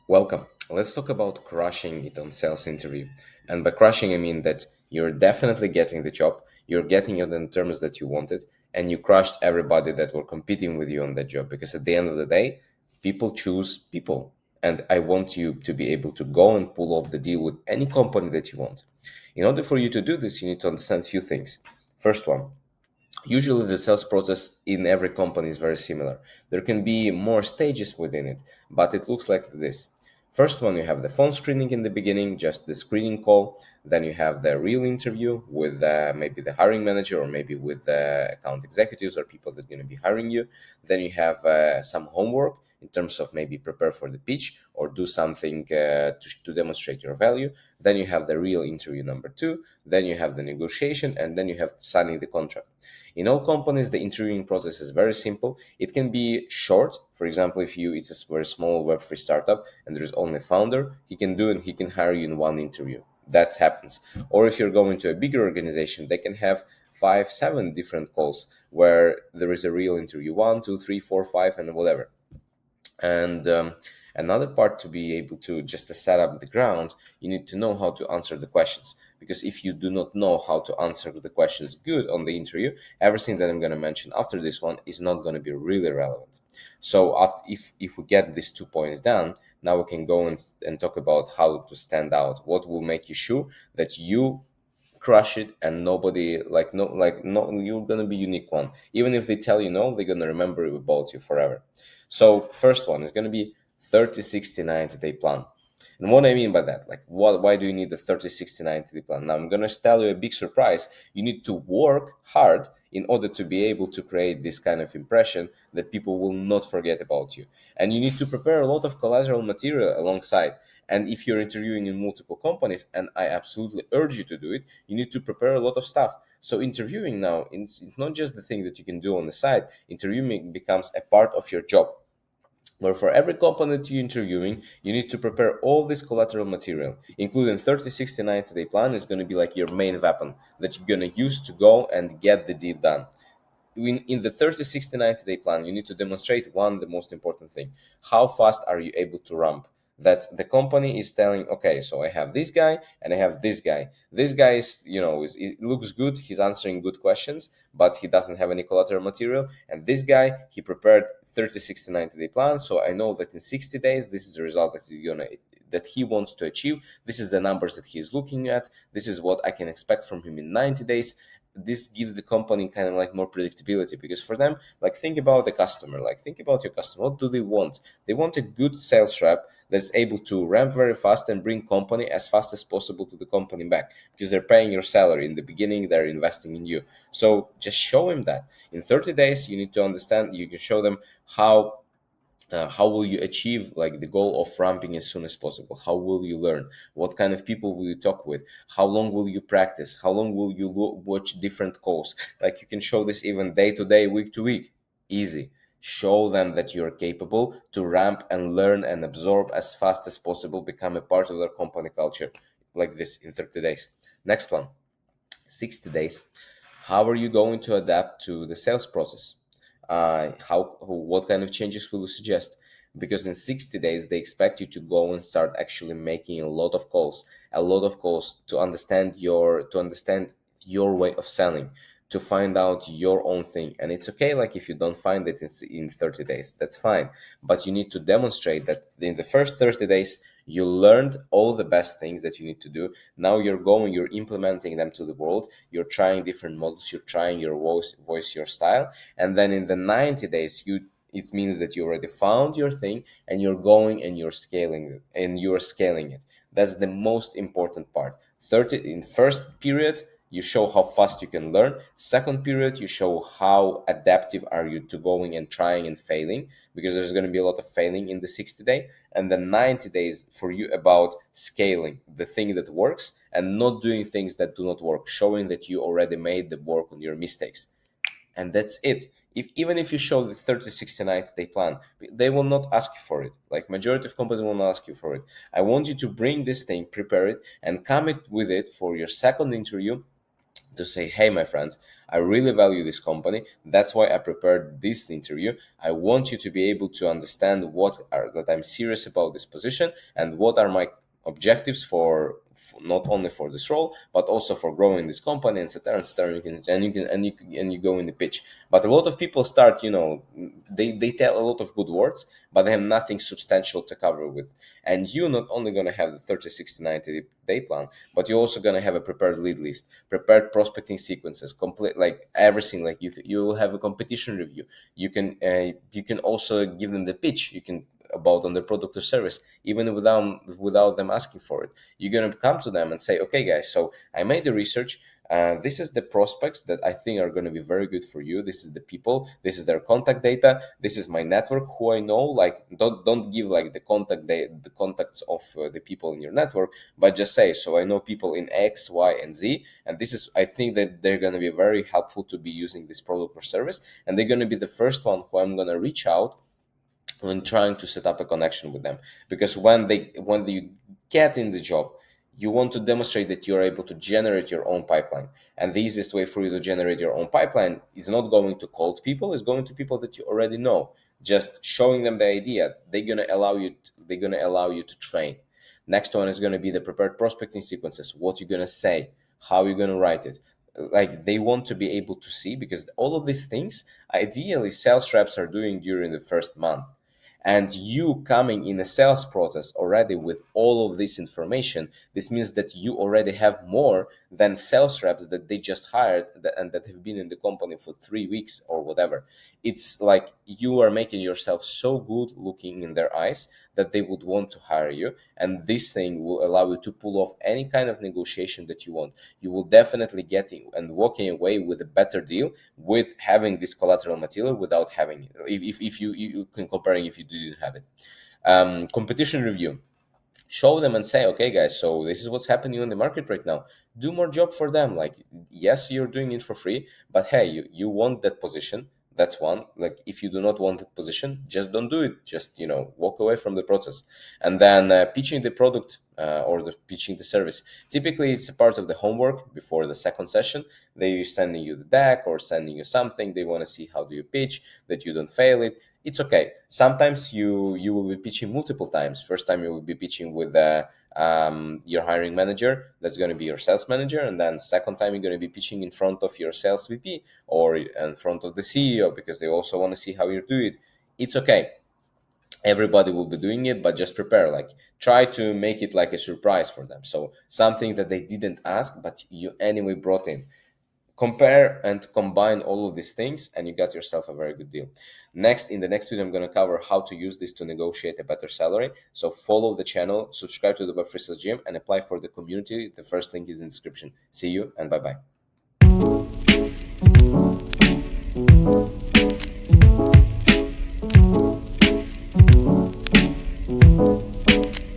Welcome. Let's talk about crushing it on sales interview. And by crushing, I mean that you're definitely getting the job, you're getting it in terms that you wanted, and you crushed everybody that were competing with you on that job. Because at the end of the day, people choose people. And I want you to be able to go and pull off the deal with any company that you want. In order for you to do this, you need to understand a few things. First one, usually the sales process in every company is very similar. There can be more stages within it, but it looks like this. First one, you have the phone screening in the beginning, just the screening call. Then you have the real interview with maybe the hiring manager or maybe with the account executives or people that are going to be hiring you. Then you have some homework in terms of maybe prepare for the pitch or do something to demonstrate your value. Then you have the real interview number two. Then you have the negotiation, and then you have signing the contract. In all companies, the interviewing process is very simple. It can be short. For example, if you it's a very small Web3 startup and there's only a founder, he can do and he can hire you in one interview. That happens. Or if you're going to a bigger organization, they can have five, seven different calls where there is a real interview, one, two, three, four, five, and whatever. And another part to be able to just to set up the ground, you need to know how to answer the questions. Because if you do not know how to answer the questions good on the interview, everything that I'm going to mention after this one is not going to be really relevant. So after, if we get these 2 points down, now we can go and talk about how to stand out. What will make you sure that you crush it and nobody like no you're gonna be unique one. Even if they tell you no, they're gonna remember about you forever. So first one is gonna be 30 60 90 day plan. And what I mean by that, like why do you need the 30 60 90 day plan? Now I'm gonna tell you a big surprise. You need to work hard in order to be able to create this kind of impression that people will not forget about you. And you need to prepare a lot of collateral material alongside. And if you're interviewing in multiple companies, and I absolutely urge you to do it, you need to prepare a lot of stuff. So interviewing now, it's not just the thing that you can do on the side. Interviewing becomes a part of your job. Where for every company that you're interviewing, you need to prepare all this collateral material, including 30, 60, 90 day plan is going to be like your main weapon that you're going to use to go and get the deal done. In the 30, 60, 90 day plan, you need to demonstrate one, the most important thing. How fast are you able to ramp? That the company is telling, okay, so I have this guy and I have this guy. This guy is, it looks good. He's answering good questions, but he doesn't have any collateral material. And this guy, he prepared 30, 60, 90 day plan. So I know that in 60 days, this is the result that he wants to achieve. This is the numbers that he's looking at. This is what I can expect from him in 90 days. This gives the company kind of like more predictability, because for them, like, think about the customer, like think about your customer. What do they want? They want a good sales rep that's able to ramp very fast and bring company as fast as possible to the company back, because they're paying your salary in the beginning, they're investing in you. So just show him that in 30 days you need to understand. You can show them how will you achieve like the goal of ramping as soon as possible. How will you learn? What kind of people will you talk with? How long will you practice? How long will you watch different calls? Like, you can show this even day to day, week to week. Easy. Show them that you're capable to ramp and learn and absorb as fast as possible, become a part of their company culture, like this in 30 days. Next one, 60 days. How are you going to adapt to the sales process? What kind of changes will you suggest? Because in 60 days they expect you to go and start actually making a lot of calls to understand your way of selling, to find out your own thing. And it's okay, like, if you don't find it in 30 days, that's fine. But you need to demonstrate that in the first 30 days you learned all the best things that you need to do. Now you're implementing them to the world. You're trying different models. You're trying your voice, your style. And then in the 90 days, it means that you already found your thing and you're going and you're scaling it. That's the most important part. 30 in first period, you show how fast you can learn. Second period, you show how adaptive are you to going and trying and failing, because there's going to be a lot of failing in the 60 day. And then 90 days for you about scaling the thing that works and not doing things that do not work, showing that you already made the work on your mistakes. And that's it. Even if you show the 30 60 90 day plan, they will not ask you for it. Like, majority of companies will not ask you for it. I want you to bring this thing, prepare it, and come it with it for your second interview, to say, hey, my friends, I really value this company. That's why I prepared this interview. I want you to be able to understand that I'm serious about this position and what are my objectives for not only for this role but also for growing this company, etc., etc. You go in the pitch. But a lot of people start, they tell a lot of good words, but they have nothing substantial to cover with. And you're not only going to have the 30, 60, 90-day plan, but you're also going to have a prepared lead list, prepared prospecting sequences, complete, like everything. Like you will have a competition review. You can also give them the pitch. You can about on the product or service, even without them asking for it. You're going to come to them and say, okay, guys, so I made the research. This is the prospects that I think are going to be very good for you. This is the people. This is their contact data. This is my network, who I know. Like, don't give like the contacts of the people in your network, but just say, so I know people in X, Y, and Z, and this is, I think that they're going to be very helpful to be using this product or service, and they're going to be the first one who I'm going to reach out when trying to set up a connection with them. Because when you get in the job, you want to demonstrate that you're able to generate your own pipeline. And the easiest way for you to generate your own pipeline is not going to cold people, is going to people that you already know. Just showing them the idea, they're gonna allow you to train. Next one is going to be the prepared prospecting sequences, what you're going to say, how you're going to write it. Like, they want to be able to see, because all of these things ideally sales reps are doing during the first month. And you coming in a sales process already with all of this information, this means that you already have more than sales reps that they just hired and that have been in the company for 3 weeks or whatever. It's like you are making yourself so good looking in their eyes that they would want to hire you. And this thing will allow you to pull off any kind of negotiation that you want. You will definitely get in and walking away with a better deal with having this collateral material without having it. If you can comparing if you didn't have it. Competition review, show them and say, okay, guys, so this is what's happening on the market right now. Do more job for them. Like, yes, you're doing it for free, but hey, you want that position. That's one. Like, if you do not want that position, just don't do it. Just, walk away from the process. And then pitching the product or pitching the service. Typically, it's a part of the homework before the second session. They sending you the deck or sending you something. They want to see how do you pitch, that you don't fail it. It's okay. Sometimes you will be pitching multiple times. First time you will be pitching with your hiring manager. That's going to be your sales manager, and then second time you're going to be pitching in front of your sales VP or in front of the CEO, because they also want to see how you do it. It's okay. Everybody will be doing it, but just prepare. Like, try to make it like a surprise for them. So something that they didn't ask, but you anyway brought in. Compare and combine all of these things, and you got yourself a very good deal. In the next video, I'm going to cover how to use this to negotiate a better salary. So follow the channel, subscribe to the Web Free Sales Gym, and apply for the community. The first link is in the description. See you, and bye bye.